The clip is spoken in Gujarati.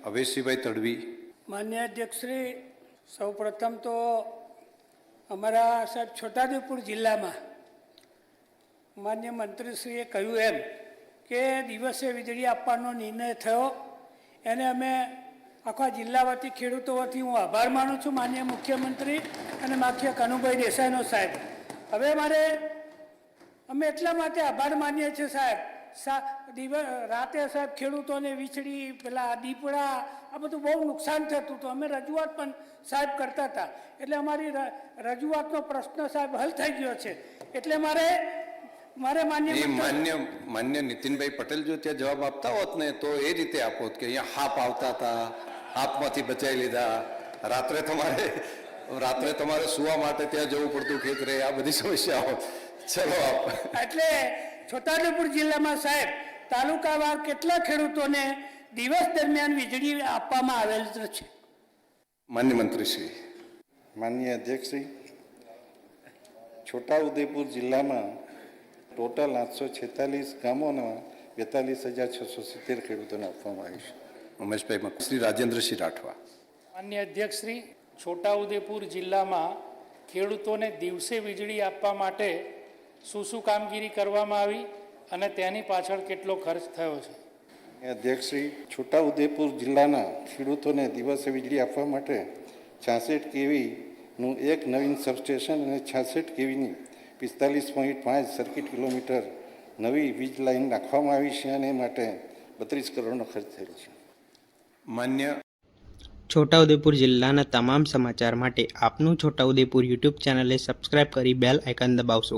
અવેશીભાઈ તડવી. માન્ય અધ્યક્ષશ્રી, સૌપ્રથમ તો અમારા સાહેબ છોટાઉદેપુર જિલ્લામાં માન્ય મંત્રીશ્રીએ કહ્યું એમ કે દિવસે વીજળી આપવાનો નિર્ણય થયો એને અમે આખા જિલ્લા વતી ખેડૂતો વતી હું આભાર માનું છું માન્ય મુખ્યમંત્રી અને માખ્ય કનુભાઈ દેસાઈનો સાહેબ. હવે અમે એટલા માટે આભાર માનીએ છીએ સાહેબ, રાતે સાહેબ ખેડૂતોને વીજળી પેલા દીપડા આ બધું બહુ નુકસાન થતું હતું. અમે રજૂઆત પણ સાહેબ કરતા હતા એટલે અમારી રજૂઆતનો પ્રશ્ન સાહેબ હલ થઈ ગયો છે. એટલે મારે માન્ય નીતિનભાઈ પટેલ જો ત્યાં જવાબ આપતા હોત ને તો એ રીતે આપો કે અહીંયા હાપ આવતા હતા, હાપમાંથી બચાવી લીધા, રાત્રે તમારે સુવા માટે ત્યાં જવું પડતું ખેતરે, આ બધી સમસ્યાઓ. ચલો આપ. એટલે છોટાઉદેપુર જિલ્લામાં સાહેબ તાલુકાવાર કેટલા ખેડૂતોને દિવસ દરમિયાન વીજળી આપવામાં આવેલ છે? માન્ય મંત્રીશ્રી. માન્ય અધ્યક્ષશ્રી, છોટાઉદેપુર જિલ્લામાં ટોટલ 846 ગામોના 42,670 ખેડૂતોને આપવામાં આવ્યું છે. ઉમેશભાઈ. શ્રી રાજેન્દ્રસિંહ રાઠવા. માન્ય અધ્યક્ષશ્રી, છોટાઉદેપુર જિલ્લામાં ખેડૂતોને દિવસે વીજળી આપવા માટે શું કામગીરી કરવામાં આવી અને તેની પાછળ કેટલો ખર્ચ થયો છે? અધ્યક્ષશ્રી, છોટાઉદેપુર જિલ્લાના ખેડૂતોને દિવસે વીજળી આપવા માટે 66 કેવીનું એક નવીન સબસ્ટેશન અને 66 કેવીની 45.5 સર્કિટ કિલોમીટર નવી વીજ લાઇન નાખવામાં આવી છે અને એ માટે 32 કરોડનો ખર્ચ થયેલો છે. માન્ય છોટાઉદેપુર જિલ્લાના તમામ સમાચાર માટે આપનું છોટાઉદેપુર યુટ્યુબ ચેનલને સબસ્ક્રાઇબ કરી બેલ આઇકન દબાવશો.